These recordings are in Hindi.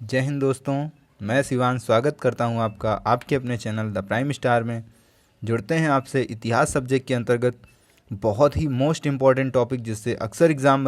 जय हिंद दोस्तों। मैं शिवांश स्वागत करता हूं आपका आपके अपने चैनल द प्राइम स्टार में। जुड़ते हैं आपसे इतिहास सब्जेक्ट के अंतर्गत बहुत ही मोस्ट इम्पॉर्टेंट टॉपिक जिससे अक्सर एग्ज़ाम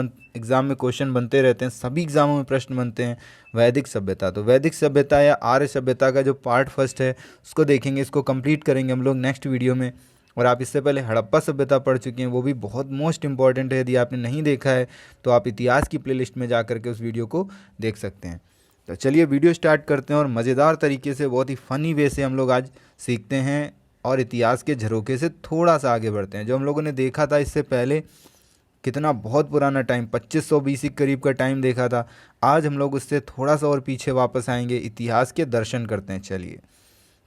में क्वेश्चन बनते रहते हैं, सभी एग्ज़ामों में प्रश्न बनते हैं, वैदिक सभ्यता। तो वैदिक सभ्यता या आर्य सभ्यता का जो पार्ट फर्स्ट है उसको देखेंगे, इसको कंप्लीट करेंगे हम लोग नेक्स्ट वीडियो में। और आप इससे पहले हड़प्पा सभ्यता पढ़ चुके हैं, वो भी बहुत मोस्ट इंपॉर्टेंट है। यदि आपने नहीं देखा है तो आप इतिहास की प्लेलिस्ट में जा करके उस वीडियो को देख सकते हैं। तो चलिए वीडियो स्टार्ट करते हैं और मज़ेदार तरीके से, बहुत ही फ़नी वे से हम लोग आज सीखते हैं और इतिहास के झरोखे से थोड़ा सा आगे बढ़ते हैं। जो हम लोगों ने देखा था इससे पहले, कितना बहुत पुराना टाइम 2500 बीसी करीब का टाइम देखा था। आज हम लोग उससे थोड़ा सा और पीछे वापस आएंगे, इतिहास के दर्शन करते हैं। चलिए,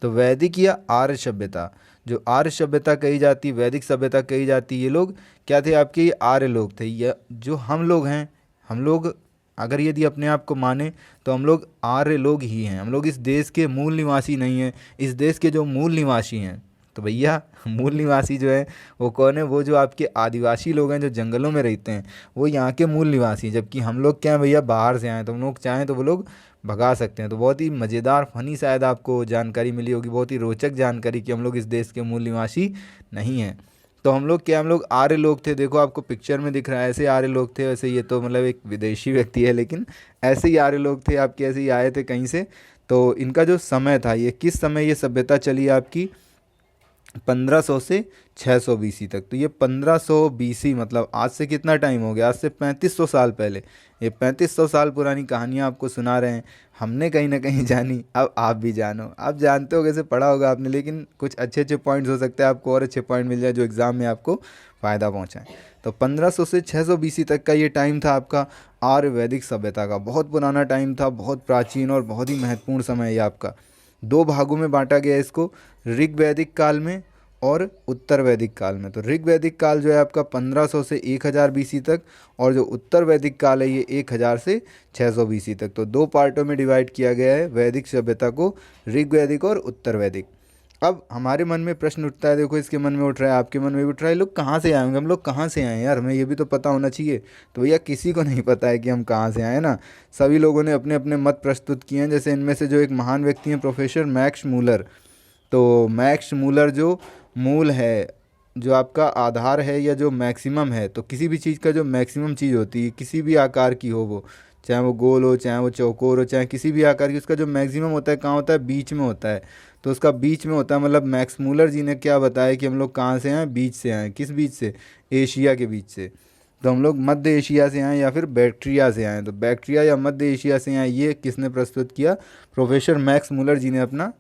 तो वैदिक या आर्य सभ्यता, जो आर्य सभ्यता कही जाती, वैदिक सभ्यता कही जाती, ये लोग क्या थे? आपके ये आर्य लोग थे। या जो हम लोग हैं, हम लोग अगर यदि अपने आप को माने तो हम लोग आर्य लोग ही हैं। हम लोग इस देश के मूल निवासी नहीं हैं। इस देश के जो मूल निवासी हैं, तो भैया मूल निवासी जो है वो कौन है? वो जो आपके आदिवासी लोग हैं जो जंगलों में रहते हैं, वो यहाँ के मूल निवासी। जबकि हम लोग क्या है भैया, बाहर से आए, तो हम लोग चाहें तो वो लोग भगा सकते हैं। तो बहुत ही मज़ेदार फ़नी शायद आपको जानकारी मिली होगी, बहुत ही रोचक जानकारी कि हम लोग इस देश के मूल निवासी नहीं हैं। तो हम लोग क्या, हम लोग आर्य लोग थे। देखो आपको पिक्चर में दिख रहा है, ऐसे आर्य लोग थे। वैसे ये तो मतलब एक विदेशी व्यक्ति है, लेकिन ऐसे ही आर्य लोग थे आपके, ऐसे ही आए थे कहीं से। तो इनका जो समय था, ये किस समय ये सभ्यता चली आपकी? 1500 से 600 बीसी तक। तो ये 1500 बीसी मतलब आज से कितना टाइम हो गया? आज से 3500 साल पहले। ये 3500 साल पुरानी कहानियाँ आपको सुना रहे हैं, हमने कहीं ना कहीं जानी, अब आप भी जानो। आप जानते हो, कैसे पढ़ा होगा आपने, लेकिन कुछ अच्छे अच्छे पॉइंट्स हो सकते हैं आपको और अच्छे पॉइंट मिल जाए जो एग्ज़ाम में आपको फ़ायदा पहुँचाएं। तो 1500 से 600 बीसी तक का ये टाइम था आपका आर्य वैदिक सभ्यता का। बहुत पुराना टाइम था, बहुत प्राचीन और बहुत ही महत्वपूर्ण समय है ये आपका। दो भागों में बांटा गया है इसको, ऋग वैदिक काल में और उत्तर वैदिक काल में। तो ऋग वैदिक काल जो है आपका 1500 से 1000 बीसी तक, और जो उत्तर वैदिक काल है ये 1000 से 600 बीसी तक। तो दो पार्टों में डिवाइड किया गया है वैदिक सभ्यता को, ऋग वैदिक और उत्तर वैदिक। अब हमारे मन में प्रश्न उठता है, देखो इसके मन में उठ रहा है, आपके मन में भी उठ रहा है, लोग कहाँ से आए होंगे, हम लोग कहाँ से आए हैं यार, हमें ये भी तो पता होना चाहिए। तो भैया किसी को नहीं पता है कि हम कहाँ से आए हैं ना। सभी लोगों ने अपने अपने मत प्रस्तुत किए हैं। जैसे इनमें से जो एक महान व्यक्ति हैं प्रोफेसर मैक्स मूलर। तो मैक्स मूलर जो मूल है, जो आपका आधार है या जो मैक्सिमम है, तो किसी भी चीज़ का जो मैक्सिमम चीज़ होती है, किसी भी आकार की हो, वो चाहे वो गोल हो, चाहे वो चौकोर हो, चाहे किसी भी आकार की, उसका जो मैक्सिमम होता है कहाँ होता है? बीच में होता है। तो उसका बीच में होता है, मतलब मैक्स मूलर जी ने क्या बताया कि हम लोग कहाँ से आए? बीच से आए। किस बीच से? एशिया के बीच से। तो हम लोग मध्य एशिया से आए या फिर बैक्टीरिया से आए। तो बैक्टीरिया या मध्य एशिया से आए, ये किसने प्रस्तुत किया? प्रोफेसर मैक्स मूलर जी ने अपना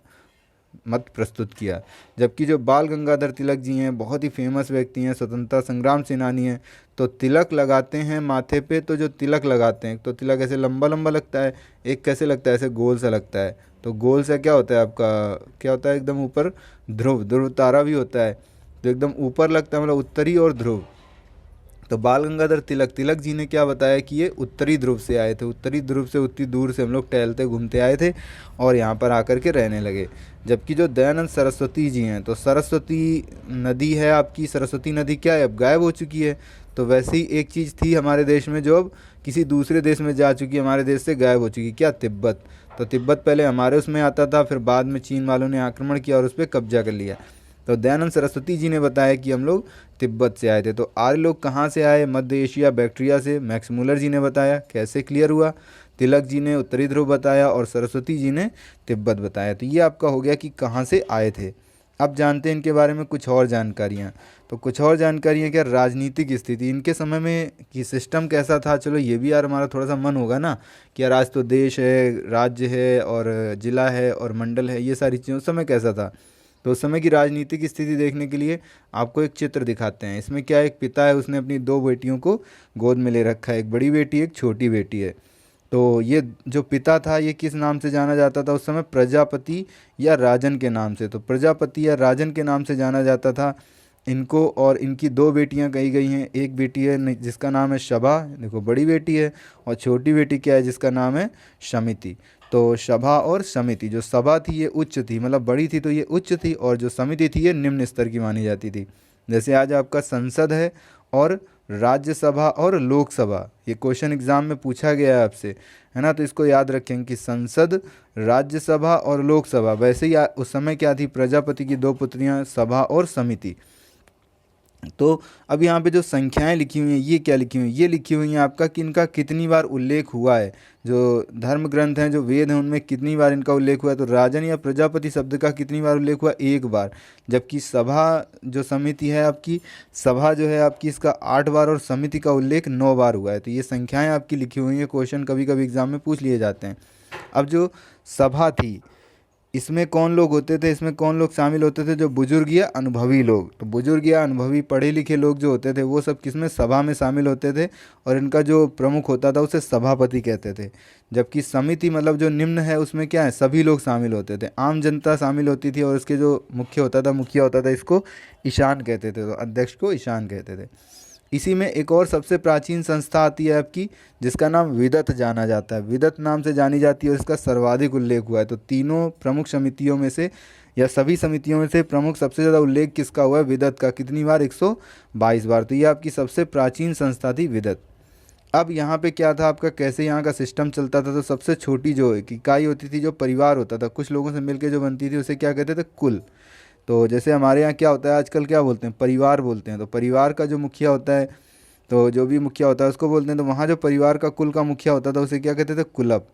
मत प्रस्तुत किया। जबकि जो बाल गंगाधर तिलक जी हैं, बहुत ही फेमस व्यक्ति हैं, स्वतंत्रता संग्राम सेनानी हैं। तो तिलक लगाते हैं माथे पे, तो जो तिलक लगाते हैं, तो तिलक ऐसे लंबा लंबा लगता है, एक कैसे लगता है? ऐसे गोल सा लगता है। तो गोल सा क्या होता है आपका? क्या होता है? एकदम ऊपर ध्रुव, ध्रुव तारा भी होता है, तो एकदम ऊपर लगता है, मतलब उत्तरी और ध्रुव। तो बाल गंगाधर तिलक, तिलक जी ने क्या बताया कि ये उत्तरी ध्रुव से आए थे। उत्तरी ध्रुव से उतनी दूर से हम लोग टहलते घूमते आए थे और यहाँ पर आकर के रहने लगे। जबकि जो दयानंद सरस्वती जी हैं, तो सरस्वती नदी है आपकी, सरस्वती नदी क्या है? अब गायब हो चुकी है। तो वैसे ही एक चीज़ थी हमारे देश में जो अब किसी दूसरे देश में जा चुकी है, हमारे देश से गायब हो चुकी। क्या? तिब्बत। तो तिब्बत पहले हमारे उसमें आता था, फिर बाद में चीन वालों ने आक्रमण किया और उस पर कब्जा कर लिया। तो दयानंद सरस्वती जी ने बताया कि हम लोग तिब्बत से आए थे। तो आर्य लोग कहाँ से आए? मध्य एशिया, बैक्टीरिया से। मैक्स मूलर जी ने बताया। कैसे क्लियर हुआ? तिलक जी ने उत्तरी ध्रुव बताया और सरस्वती जी ने तिब्बत बताया। तो ये आपका हो गया कि कहाँ से आए थे। अब जानते हैं इनके बारे में कुछ और जानकारियाँ। तो कुछ और जानकारियाँ क्या? राजनीतिक स्थिति इनके समय में कि सिस्टम कैसा था। चलो ये भी यार हमारा थोड़ा सा मन होगा ना कि यार आज तो देश है, राज्य है और जिला है और मंडल है, ये सारी चीज़ें उस समय कैसा था। तो उस समय की राजनीतिक स्थिति देखने के लिए आपको एक चित्र दिखाते हैं। इसमें क्या है, एक पिता है, उसने अपनी दो बेटियों को गोद में ले रखा है, एक बड़ी बेटी एक छोटी बेटी है। तो ये जो पिता था ये किस नाम से जाना जाता था उस समय? प्रजापति या राजन के नाम से। तो प्रजापति या राजन के नाम से जाना जाता था इनको। और इनकी दो बेटियां कही गई हैं। एक बेटी है जिसका नाम है शबा, देखो बड़ी बेटी है, और छोटी बेटी क्या है? जिसका नाम है शमिति। तो शभा और समिति, जो सभा थी ये उच्च थी, मतलब बड़ी थी तो ये उच्च थी, और जो समिति थी ये निम्न स्तर की मानी जाती थी। जैसे आज आपका संसद है और राज्यसभा और लोकसभा, ये क्वेश्चन एग्जाम में पूछा गया है आपसे, है ना। तो इसको याद रखें कि संसद, राज्यसभा और लोकसभा। वैसे ही उस समय क्या थी, प्रजापति की दो पुत्रियां, सभा और समिति। तो अब यहाँ पे जो संख्याएं लिखी हुई हैं ये क्या लिखी हुई हैं, ये लिखी हुई हैं आपका कि इनका कितनी बार उल्लेख हुआ है। जो धर्म ग्रंथ हैं, जो वेद हैं, उनमें कितनी बार इनका उल्लेख हुआ है। तो राजन या प्रजापति शब्द का कितनी बार उल्लेख हुआ, एक बार। जबकि सभा जो समिति है आपकी, सभा जो है आपकी, इसका 8 बार और समिति का उल्लेख 9 बार हुआ है। तो ये संख्याएं आपकी लिखी हुई हैं, क्वेश्चन कभी कभी एग्जाम में पूछ लिए जाते हैं। अब जो सभा थी, इसमें कौन लोग होते थे, इसमें कौन लोग शामिल होते थे, जो बुजुर्ग या अनुभवी लोग। तो बुजुर्ग या अनुभवी पढ़े लिखे लोग जो होते थे वो सब किसमें, सभा में शामिल होते थे। और इनका जो प्रमुख होता था उसे सभापति कहते थे। जबकि समिति मतलब जो निम्न है, उसमें क्या है, सभी लोग शामिल होते थे, आम जनता शामिल होती थी। और इसके जो मुखिया होता था, इसको ईशान कहते थे। तो अध्यक्ष को ईशान कहते थे। इसी में एक और सबसे प्राचीन संस्था आती है आपकी, जिसका नाम विदत जाना जाता है, विदत नाम से जानी जाती है, और इसका सर्वाधिक उल्लेख हुआ है। तो तीनों प्रमुख समितियों में से या सभी समितियों में से प्रमुख सबसे ज़्यादा उल्लेख किसका हुआ है, विदत का। कितनी बार, 122 बार। तो ये आपकी सबसे प्राचीन संस्था थी विदत। अब यहाँ पे क्या था आपका, कैसे यहाँ का सिस्टम चलता था। तो सबसे छोटी जो इकाई होती थी, जो परिवार होता था, कुछ लोगों से मिलकर जो बनती थी, उसे क्या कहते थे, कुल। तो जैसे हमारे यहाँ क्या होता है आजकल, क्या बोलते हैं, परिवार बोलते हैं। तो परिवार का जो मुखिया होता है, तो जो भी मुखिया होता है उसको बोलते हैं। तो वहाँ जो परिवार का कुल का मुखिया होता था उसे क्या कहते थे, कुलप।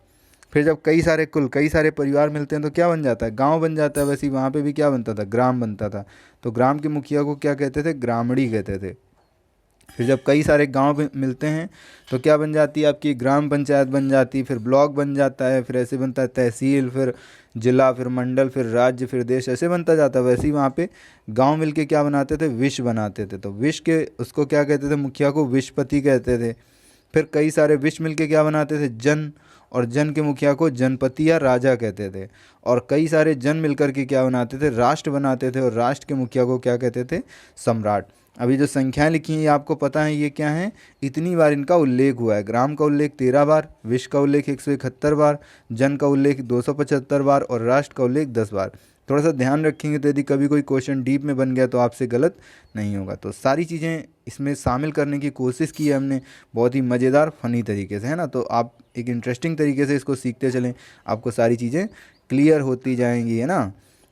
फिर जब कई सारे कुल, कई सारे परिवार मिलते हैं तो क्या बन जाता है, गांव बन जाता है। वैसे ही वहाँ पे भी क्या बनता था, ग्राम बनता था। तो ग्राम के मुखिया को क्या कहते थे, ग्रामणी कहते थे। फिर जब कई सारे गांव मिलते हैं तो क्या बन जाती है, आपकी ग्राम पंचायत बन जाती है। फिर ब्लॉक बन जाता है, फिर ऐसे बनता है तहसील, फिर जिला, फिर मंडल, फिर राज्य, फिर देश, ऐसे बनता जाता है। वैसे ही वहाँ पे गांव मिलके क्या बनाते थे, विश्व बनाते थे। तो विश्व के उसको क्या कहते थे, मुखिया को विश्वपति कहते थे। फिर कई सारे विश्व मिलके क्या बनाते थे, जन, और जन के मुखिया को जनपति या राजा कहते थे। और कई सारे जन मिलकर के क्या बनाते थे, राष्ट्र बनाते थे। और राष्ट्र के मुखिया को क्या कहते थे, सम्राट। अभी जो संख्याएं लिखी हैं ये आपको पता है ये क्या है, इतनी बार इनका उल्लेख हुआ है। ग्राम का उल्लेख 13 बार, विश्व का उल्लेख 171 बार, जन का उल्लेख 275 बार, और राष्ट्र का उल्लेख 10 बार। थोड़ा सा ध्यान रखेंगे तो यदि कभी कोई क्वेश्चन डीप में बन गया तो आपसे गलत नहीं होगा। तो सारी चीज़ें इसमें शामिल करने की कोशिश की है हमने, बहुत ही मज़ेदार फ़नी तरीके से, है ना। तो आप एक इंटरेस्टिंग तरीके से इसको सीखते चलें, आपको सारी चीज़ें क्लियर होती जाएंगी, है ना।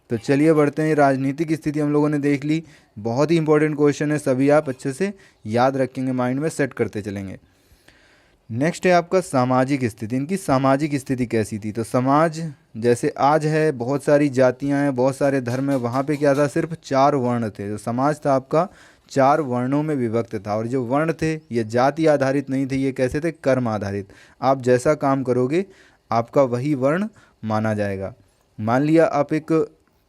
तो चलिए बढ़ते हैं। राजनीतिक स्थिति हम लोगों ने देख ली, बहुत ही इंपॉर्टेंट क्वेश्चन है, सभी आप अच्छे से याद रखेंगे, माइंड में सेट करते चलेंगे। नेक्स्ट है आपका सामाजिक स्थिति। इनकी सामाजिक स्थिति कैसी थी, तो समाज जैसे आज है, बहुत सारी जातियां हैं, बहुत सारे धर्म हैं, वहाँ पे क्या था, सिर्फ 4 वर्ण थे। जो समाज था आपका 4 वर्णों में विभक्त था। और जो वर्ण थे ये जाति आधारित नहीं थे, ये कैसे थे, कर्म आधारित। आप जैसा काम करोगे आपका वही वर्ण माना जाएगा। मान लिया आप एक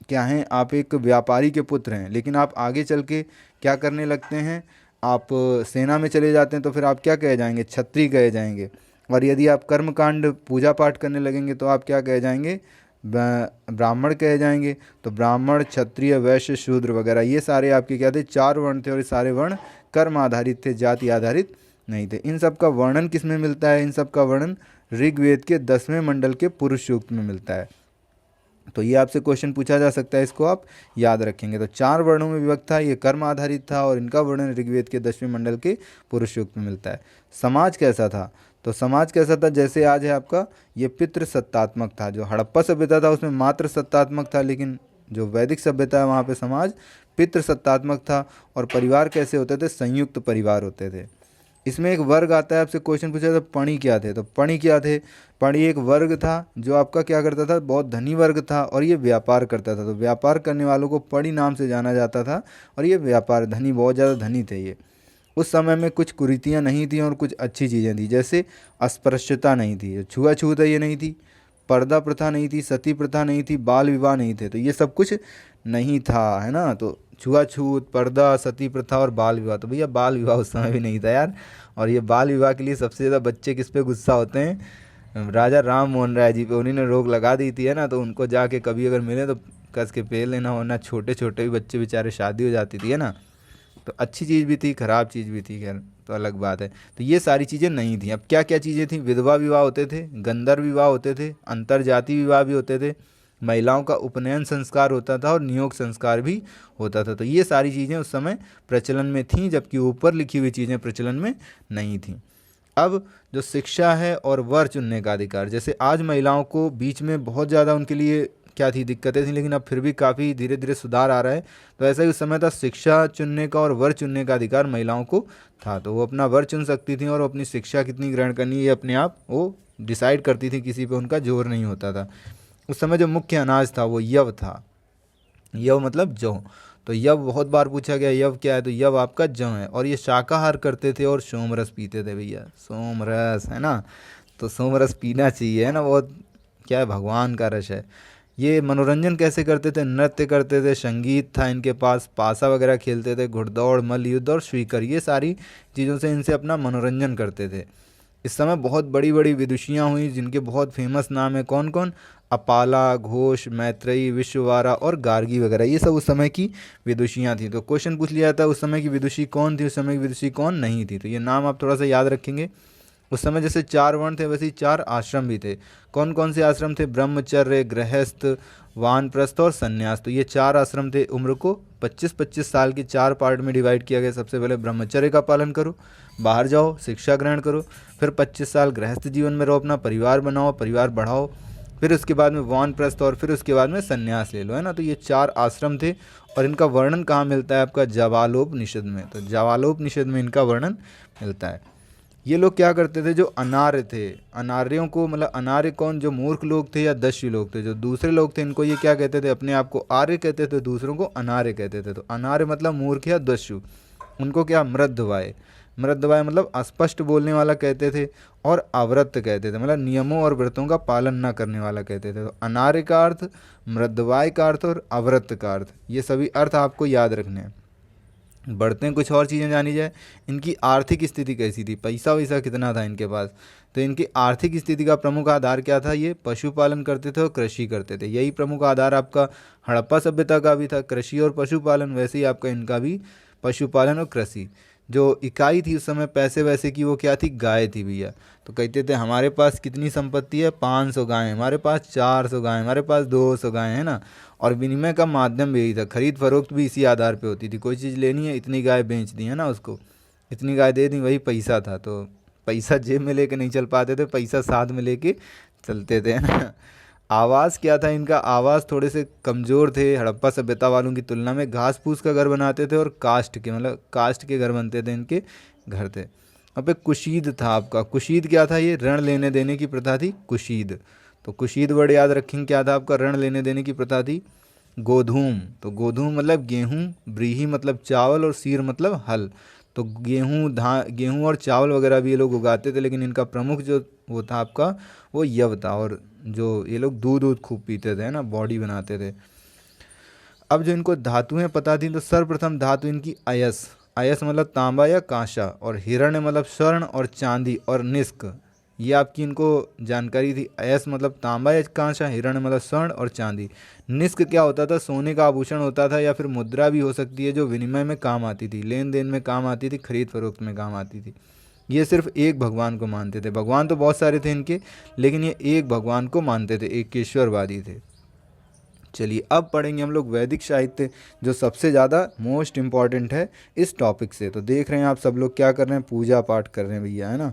क्या हैं, आप एक व्यापारी के पुत्र हैं, लेकिन आप आगे चल के क्या करने लगते हैं, आप सेना में चले जाते हैं, तो फिर आप क्या कहे जाएंगे, क्षत्रिय कहे जाएंगे। और यदि आप कर्मकांड पूजा पाठ करने लगेंगे तो आप क्या कहे जाएंगे, ब्राह्मण कहे जाएंगे। तो ब्राह्मण, क्षत्रिय, वैश्य, शूद्र वगैरह ये सारे आपके क्या थे, 4 वर्ण थे। और ये सारे वर्ण कर्म आधारित थे, जाति आधारित नहीं थे। इन सब का वर्णन किस में मिलता है, इन सब का वर्णन ऋग्वेद के 10वें मंडल के पुरुष सूक्त में मिलता है। तो ये आपसे क्वेश्चन पूछा जा सकता है, इसको आप याद रखेंगे। तो 4 वर्णों में विभक्त था, ये कर्म आधारित था, और इनका वर्णन ऋग्वेद के 10वें मंडल के पुरुष सूक्त में मिलता है। समाज कैसा था, तो समाज कैसा था, जैसे आज है आपका ये पितृ सत्तात्मक था। जो हड़प्पा सभ्यता था उसमें मात्र सत्तात्मक था, लेकिन जो वैदिक सभ्यता है वहाँ पे समाज पितृ सत्तात्मक था। और परिवार कैसे होते थे, संयुक्त परिवार होते थे। इसमें एक वर्ग आता है, आपसे क्वेश्चन पूछा था पणी क्या थे, तो पणी क्या थे, पणी एक वर्ग था जो आपका क्या करता था, बहुत धनी वर्ग था, और ये व्यापार करता था। तो व्यापार करने वालों को पणी नाम से जाना जाता था। और ये व्यापार धनी, बहुत ज़्यादा धनी थे ये। उस समय में कुछ कुरीतियाँ नहीं थी और कुछ अच्छी चीज़ें थी, जैसे अस्पृश्यता नहीं थी, छुआछूत ये नहीं थी, पर्दा प्रथा नहीं थी, सती प्रथा नहीं थी, बाल विवाह नहीं थे। तो ये सब कुछ नहीं था, है ना। तो छुआछूत, पर्दा, सती प्रथा और बाल विवाह, तो भैया बाल विवाह उस समय भी नहीं था यार। और ये बाल विवाह के लिए सबसे ज़्यादा बच्चे किस पे गुस्सा होते हैं, राजा राम मोहन राय जी पे। उन्हीं ने रोक लगा दी थी, है ना। तो उनको जाके कभी अगर मिले तो कस के पेल लेना, वरना छोटे छोटे भी बच्चे बेचारे शादी हो जाती थी, है ना। तो अच्छी चीज़ भी थी, ख़राब चीज़ भी थी, खैर तो अलग बात है। तो ये सारी चीज़ें नहीं थी। अब क्या क्या चीज़ें थी, विधवा विवाह होते थे, गंधर्व विवाह होते थे, अंतर जाति विवाह भी होते थे, महिलाओं का उपनयन संस्कार होता था और नियोग संस्कार भी होता था। तो ये सारी चीज़ें उस समय प्रचलन में थीं, जबकि ऊपर लिखी हुई चीज़ें प्रचलन में नहीं थीं। अब जो शिक्षा है और वर चुनने का अधिकार, जैसे आज महिलाओं को बीच में बहुत ज़्यादा उनके लिए क्या थी, दिक्कतें थी, लेकिन अब फिर भी काफ़ी धीरे धीरे सुधार आ रहा है। तो ऐसा ही उस समय था, शिक्षा चुनने का और वर चुनने का अधिकार महिलाओं को था। तो वो अपना वर चुन सकती थी और अपनी शिक्षा कितनी ग्रहण करनी है ये अपने आप वो डिसाइड करती थी, किसी पे उनका जोर नहीं होता था। उस समय जो मुख्य अनाज था वो यव था। यव मतलब जौ। तो यव बहुत बार पूछा गया यव क्या है, तो यव आपका जौ है। और ये शाकाहार करते थे और सोमरस पीते थे। भैया सोमरस है ना, तो सोमरस पीना चाहिए, है ना, बहुत क्या है, भगवान का रस है। ये मनोरंजन कैसे करते थे, नृत्य करते थे, संगीत था इनके पास, पासा वगैरह खेलते थे, घुड़दौड़, मल्ल युद्ध और स्वीकर, ये सारी चीज़ों से इनसे अपना मनोरंजन करते थे। इस समय बहुत बड़ी बड़ी विदुषियाँ हुई जिनके बहुत फेमस नाम है। कौन कौन? अपाला, घोष, मैत्रेयी, विश्ववारा और गार्गी वगैरह, ये सब उस समय की विदुषियाँ थी। तो क्वेश्चन पूछ लिया जाता है उस समय की विदुषी कौन थी, उस समय की विदुषी कौन नहीं थी। तो ये नाम आप थोड़ा सा याद रखेंगे। उस समय जैसे 4 वर्ण थे वैसे ही 4 आश्रम भी थे। कौन कौन से आश्रम थे? ब्रह्मचर्य, गृहस्थ, वानप्रस्थ और संन्यास। तो ये 4 आश्रम थे। उम्र को 25-25 साल के 4 पार्ट में डिवाइड किया गया। सबसे पहले ब्रह्मचर्य का पालन करो, बाहर जाओ, शिक्षा ग्रहण करो। फिर 25 साल गृहस्थ जीवन में रहो, अपना परिवार बनाओ, परिवार बढ़ाओ। फिर उसके बाद में वानप्रस्थ और फिर उसके बाद में संन्यास ले लो, है ना। तो ये 4 आश्रम थे और इनका वर्णन कहाँ मिलता है? आपका जावालोपनिषद में। तो जावालोपनिषद में इनका वर्णन मिलता है। ये लोग क्या करते थे? जो अनार्य थे, अनार्यों को, मतलब अनार्य कौन? जो मूर्ख लोग थे या दस्यु लोग थे। जो दूसरे लोग थे इनको ये क्या कहते थे? अपने आप को आर्य कहते थे, दूसरों को अनार्य कहते थे। तो अनार्य मतलब मूर्ख या दस्यु, उनको क्या? मृद्धवाय। मृद्धवाय मतलब अस्पष्ट बोलने वाला कहते थे। और अव्रत कहते थे, मतलब नियमों और व्रतों का पालन न करने वाला कहते थे। तो अनार्य का अर्थ, मृद्धवाय का अर्थ और अव्रत का अर्थ, ये सभी अर्थ आपको याद रखने हैं। बढ़ते हैं, कुछ और चीज़ें जानी जाए। इनकी आर्थिक स्थिति कैसी थी? पैसा वैसा कितना था इनके पास? तो इनकी आर्थिक स्थिति का प्रमुख आधार क्या था? ये पशुपालन करते थे और कृषि करते थे। यही प्रमुख आधार आपका हड़प्पा सभ्यता का भी था, कृषि और पशुपालन। वैसे ही आपका इनका भी पशुपालन और कृषि। जो इकाई थी उस समय पैसे वैसे की, वो क्या थी? गाय थी भैया। तो कहते थे हमारे पास कितनी संपत्ति है? 500 गायें, हमारे पास 400 गायें, हमारे पास 200 गायें, है ना। और विनिमय का माध्यम भी यही था, खरीद फरोख्त भी इसी आधार पे होती थी। कोई चीज़ लेनी है, इतनी गाय बेच दी, है ना, उसको इतनी गाय दे दी, वही पैसा था। तो पैसा जेब में लेके नहीं चल पाते थे, पैसा साथ में लेके चलते थे, है ना। आवास क्या था इनका? आवास थोड़े से कमज़ोर थे हड़प्पा सभ्यता वालों की तुलना में। घास फूस का घर बनाते थे और काष्ठ के, मतलब काष्ठ के घर बनते थे, इनके घर थे। अब पे कुशीद था आपका। कुशीद क्या था? ये ऋण लेने देने की प्रथा थी, कुशीद। तो कुशीद वर्ड याद रखेंगे, क्या था आपका? ऋण लेने देने की प्रथा थी। गोधूम, तो गोधूम मतलब गेहूँ, ब्रीही मतलब चावल और सीर मतलब हल। तो गेहूँ और चावल वगैरह भी ये लोग उगाते थे, लेकिन इनका प्रमुख जो वो था आपका, वो यव था। और जो ये लोग दूध दूध खूब पीते थे, ना, बॉडी बनाते थे। अब जो इनको धातुएं पता थी, तो सर्वप्रथम धातु इनकी अयस। अयस मतलब तांबा या कांसा, और हिरण्य मतलब स्वर्ण और चांदी और निष्क, ये आपकी इनको जानकारी थी। अयस मतलब तांबा या कांसा, हिरण्य मतलब स्वर्ण और चांदी। निष्क क्या होता था? सोने का आभूषण होता था, या फिर मुद्रा भी हो सकती है, जो विनिमय में काम आती थी, लेन देन में काम आती थी, खरीद फरोख्त में काम आती थी। ये सिर्फ एक भगवान को मानते थे। भगवान तो बहुत सारे थे इनके, लेकिन ये एक भगवान को मानते थे, एकेश्वरवादी थे। चलिए अब पढ़ेंगे हम लोग वैदिक साहित्य, जो सबसे ज़्यादा मोस्ट इम्पॉर्टेंट है इस टॉपिक से। तो देख रहे हैं आप सब लोग क्या कर रहे हैं? पूजा पाठ कर रहे हैं भैया, है ना।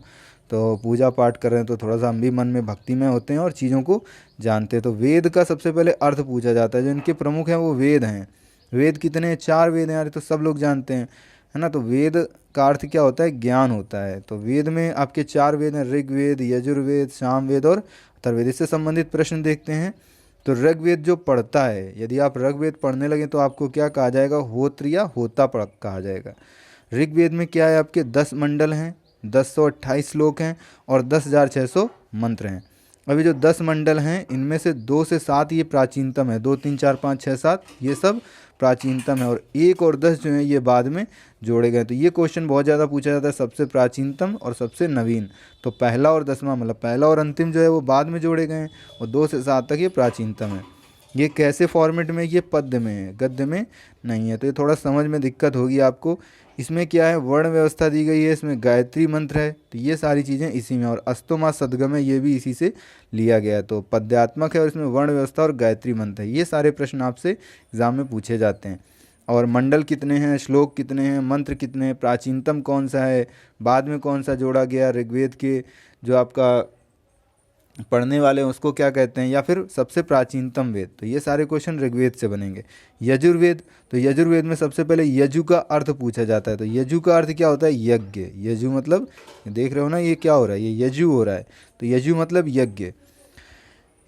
तो पूजा पाठ कर रहे हैं तो थोड़ा सा हम भी मन में भक्तिमय होते हैं और चीज़ों को जानते हैं। तो वेद का सबसे पहले अर्थ पूछा जाता है। जो इनके प्रमुख हैं वो वेद हैं। वेद कितने हैं? 4 वेद हैं यार, तो सब लोग जानते हैं, है ना। तो वेद का अर्थ क्या होता है? ज्ञान होता है। तो वेद में आपके 4 वेद हैं, ऋग्वेद, यजुर्वेद, सामवेद और अथर्ववेद। इससे संबंधित प्रश्न देखते हैं। तो ऋग्वेद जो पढ़ता है, यदि आप ऋग्वेद पढ़ने लगे तो आपको क्या कहा जाएगा? होत्र या होता कहा जाएगा। ऋग्वेद में क्या है? आपके 10 मंडल हैं, 1028 श्लोक हैं और 10,600 मंत्र हैं। अभी जो 10 मंडल हैं इनमें से 2 से 7 ये प्राचीनतम है। 2, 3, 4, 5, 6, 7 ये सब प्राचीनतम है, और 1 और 10 जो है ये बाद में जोड़े गए। तो ये क्वेश्चन बहुत ज़्यादा पूछा जाता है, सबसे प्राचीनतम और सबसे नवीन। तो पहला और 10वां, मतलब पहला और अंतिम जो है वो बाद में जोड़े गए हैं, और 2 से 7 तक ये प्राचीनतम है। ये कैसे फॉर्मेट में? ये पद्य में है, गद्य में नहीं है। तो ये थोड़ा समझ में दिक्कत होगी आपको। इसमें क्या है, वर्ण व्यवस्था दी गई है, इसमें गायत्री मंत्र है, तो ये सारी चीज़ें इसी में। और अस्तोमा सदगम है, ये भी इसी से लिया गया है। तो पद्यात्मक है और इसमें वर्ण व्यवस्था और गायत्री मंत्र है। ये सारे प्रश्न आपसे एग्जाम में पूछे जाते हैं। और मंडल कितने हैं, श्लोक कितने हैं, मंत्र कितने हैं, प्राचीनतम कौन सा है, बाद में कौन सा जोड़ा गया, ऋग्वेद के जो आपका पढ़ने वाले हैं उसको क्या कहते हैं, या फिर सबसे प्राचीनतम वेद, तो ये सारे क्वेश्चन ऋग्वेद से बनेंगे। यजुर्वेद, तो यजुर्वेद में सबसे पहले यजु का अर्थ पूछा जाता है। तो यजु का अर्थ क्या होता है, यज्ञ। यजु मतलब देख रहे हो ना, ये क्या हो रहा है, ये यजु हो रहा है, तो यजु मतलब यज्ञ।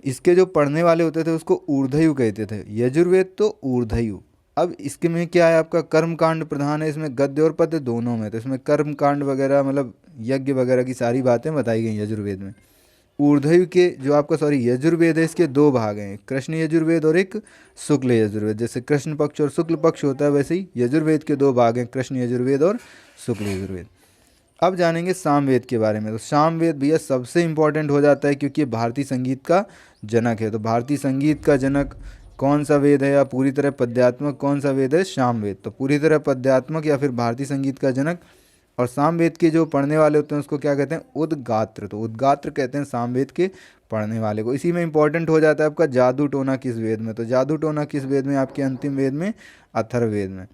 इसके जो पढ़ने वाले होते थे उसको ऊर्ध्वयु कहते थे, यजुर्वेद तो ऊर्ध्वयु। अब इसके में क्या है, आपका कर्म कांड प्रधान है, इसमें गद्य और पद्य दोनों में, तो इसमें कर्म कांड वगैरह मतलब यज्ञ वगैरह की सारी बातें बताई गई यजुर्वेद में। ऊर्ध्वयु के जो आपका यजुर्वेद है, इसके दो भाग हैं, कृष्ण यजुर्वेद और एक शुक्ल यजुर्वेद। जैसे कृष्ण पक्ष और शुक्ल पक्ष होता है, वैसे ही यजुर्वेद के दो भाग हैं, कृष्ण यजुर्वेद और शुक्ल यजुर्वेद। अब जानेंगे सामवेद के बारे में। तो सामवेद भैया सबसे इम्पोर्टेंट हो जाता है, क्योंकि भारतीय संगीत का जनक है। तो भारतीय संगीत का जनक कौन सा वेद है, या पूरी तरह पद्यात्मक कौन सा वेद है, सामवेद। तो पूरी तरह पद्यात्मक या फिर भारतीय संगीत का जनक। और सामवेद के जो पढ़ने वाले होते हैं उसको क्या कहते हैं, उद्गात्र। तो उद्गात्र कहते हैं सामवेद के पढ़ने वाले को। इसी में इंपॉर्टेंट हो जाता है आपका जादू टोना किस वेद में। तो जादू टोना किस वेद में, आपके अंतिम वेद में, अथर्ववेद में।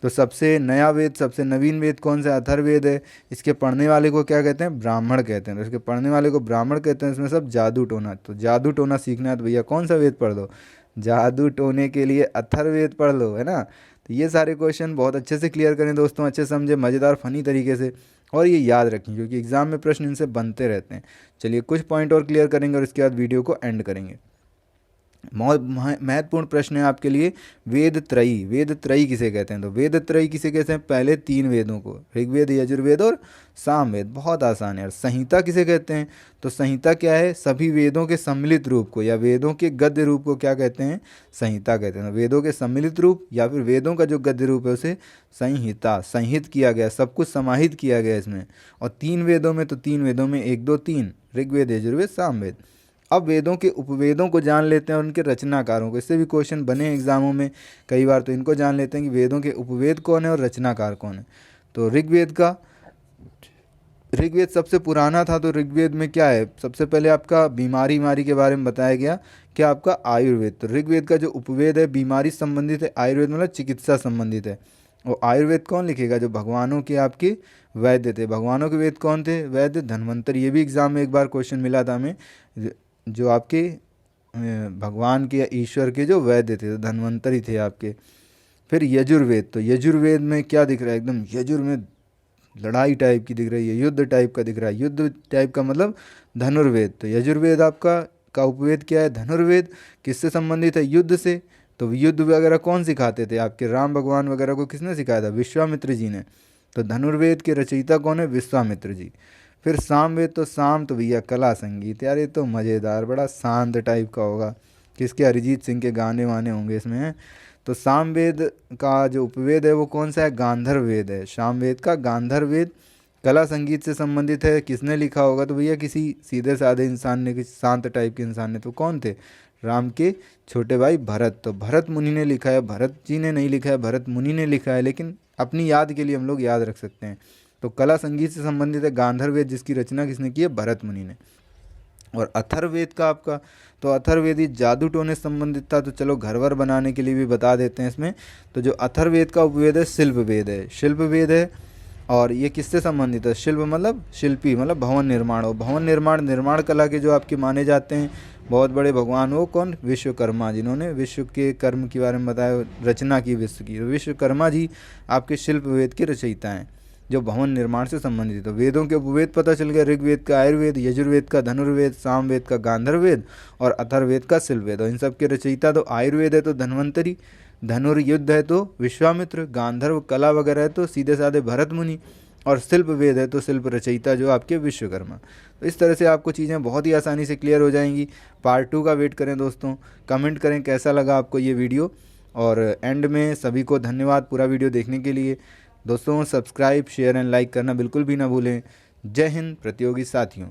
तो सबसे नया वेद, सबसे नवीन वेद कौन सा, अथर्ववेद है। इसके पढ़ने वाले को क्या कहते हैं, ब्राह्मण कहते हैं। तो इसके पढ़ने वाले को ब्राह्मण कहते हैं। इसमें सब जादू टोना, तो जादू टोना सीखना है तो भैया कौन सा वेद पढ़ लो, जादू टोने के लिए अथर्ववेद पढ़ लो, है ना। तो ये सारे क्वेश्चन बहुत अच्छे से क्लियर करें दोस्तों, अच्छे समझे, मज़ेदार फनी तरीके से, और ये याद रखें क्योंकि एग्ज़ाम में प्रश्न इनसे बनते रहते हैं। चलिए कुछ पॉइंट और क्लियर करेंगे और इसके बाद वीडियो को एंड करेंगे। महत्वपूर्ण प्रश्न है आपके लिए, वेद त्रयी। वेद त्रयी किसे कहते हैं, तो वेद त्रयी किसे कहते हैं, पहले तीन वेदों को, ऋग्वेद, यजुर्वेद और सामवेद। बहुत आसान है यार। संहिता किसे कहते हैं, तो संहिता क्या है, सभी वेदों के सम्मिलित रूप को या वेदों के गद्य रूप को क्या कहते हैं, संहिता कहते हैं। वेदों के सम्मिलित रूप या फिर वेदों का जो गद्य रूप है उसे संहिता, संहित किया गया, सब कुछ समाहित किया गया इसमें। और तीन वेदों में, तो तीन वेदों में 1 2 3, ऋग्वेद, यजुर्वेद, सामवेद। अब वेदों के उपवेदों को जान लेते हैं और उनके रचनाकारों को। इससे भी क्वेश्चन बने हैं एग्जामों में कई बार, तो इनको जान लेते हैं कि वेदों के उपवेद कौन है और रचनाकार कौन है। तो ऋग्वेद सबसे पुराना था। तो ऋग्वेद में क्या है, सबसे पहले आपका बीमारी के बारे में बताया गया, क्या आपका आयुर्वेद। तो ऋग्वेद का जो उपवेद है बीमारी संबंधित है, आयुर्वेद मतलब चिकित्सा संबंधित है। और आयुर्वेद कौन लिखेगा, जो भगवानों के आपके वैद्य थे। भगवानों के वेद कौन थे, वैद्य, धन्वंतरि। ये भी एग्जाम में एक बार क्वेश्चन मिला था हमें, जो आपके भगवान के या ईश्वर के जो वैद्य थे, तो धन्वंतरि थे आपके। फिर यजुर्वेद, तो यजुर्वेद में क्या दिख रहा है, एकदम यजुर में लड़ाई टाइप की दिख रही है, युद्ध टाइप का दिख रहा है। युद्ध टाइप का मतलब धनुर्वेद। तो यजुर्वेद आपका उपवेद क्या है, धनुर्वेद। किससे संबंधित है, युद्ध से। तो युद्ध वगैरह कौन सिखाते थे, आपके राम भगवान वगैरह को किसने सिखाया था, विश्वामित्र जी ने। तो धनुर्वेद के रचयिता कौन है, विश्वामित्र जी। फिर सामवेद, तो साम तो भैया कला संगीत। यार ये तो मज़ेदार, बड़ा शांत टाइप का होगा, किसके, अरिजीत सिंह के गाने वाने होंगे इसमें। तो सामवेद का जो उपवेद है वो कौन सा है, गांधर्व वेद है। सामवेद का गांधर्व वेद कला संगीत से संबंधित है। किसने लिखा होगा, तो भैया किसी सीधे साधे इंसान ने, किसी शांत टाइप के इंसान ने। तो कौन थे, राम के छोटे भाई भरत। तो भरत मुनि ने लिखा है, भरत जी ने नहीं लिखा है, भरत मुनि ने लिखा है, लेकिन अपनी याद के लिए हम लोग याद रख सकते हैं। तो कला संगीत से संबंधित है गांधर्व वेद, जिसकी रचना किसने की है, भरत मुनि ने। और अथर्ववेद का आपका, तो अथर्ववेद ही जादू टोने से संबंधित था। तो चलो घर वर बनाने के लिए भी बता देते हैं इसमें। तो जो अथर्ववेद का उपवेद है शिल्प वेद है, शिल्प वेद है। और ये किससे संबंधित है, शिल्प मतलब शिल्पी, मतलब भवन निर्माण। और भवन निर्माण कला के जो आपके माने जाते हैं बहुत बड़े भगवान, वो कौन, विश्वकर्मा, जिन्होंने विश्व के कर्म के बारे में बताया, रचना की विश्व की। तो विश्वकर्मा जी आपके शिल्प वेद के रचयिता हैं, जो भवन निर्माण से संबंधित है। वेदों के उपवेद पता चल गया, ऋग्वेद का आयुर्वेद, यजुर्वेद का धनुर्वेद, सामवेद का गांधर्ववेद और अथर्ववेद का शिल्पवेद। और इन सब के रचयिता, तो आयुर्वेद है तो धन्वंतरि, धनुर्युद्ध है तो विश्वामित्र, गांधर्व कला वगैरह है तो सीधे साधे भरत मुनि, और शिल्प वेद है तो शिल्प रचयिता जो आपके विश्वकर्मा। तो इस तरह से आपको चीज़ें बहुत ही आसानी से क्लियर हो जाएंगी। पार्ट 2 का वेट करें दोस्तों, कमेंट करें कैसा लगा आपको ये वीडियो। और एंड में सभी को धन्यवाद पूरा वीडियो देखने के लिए। दोस्तों सब्सक्राइब, शेयर एंड लाइक करना बिल्कुल भी ना भूलें। जय हिंद प्रतियोगी साथियों।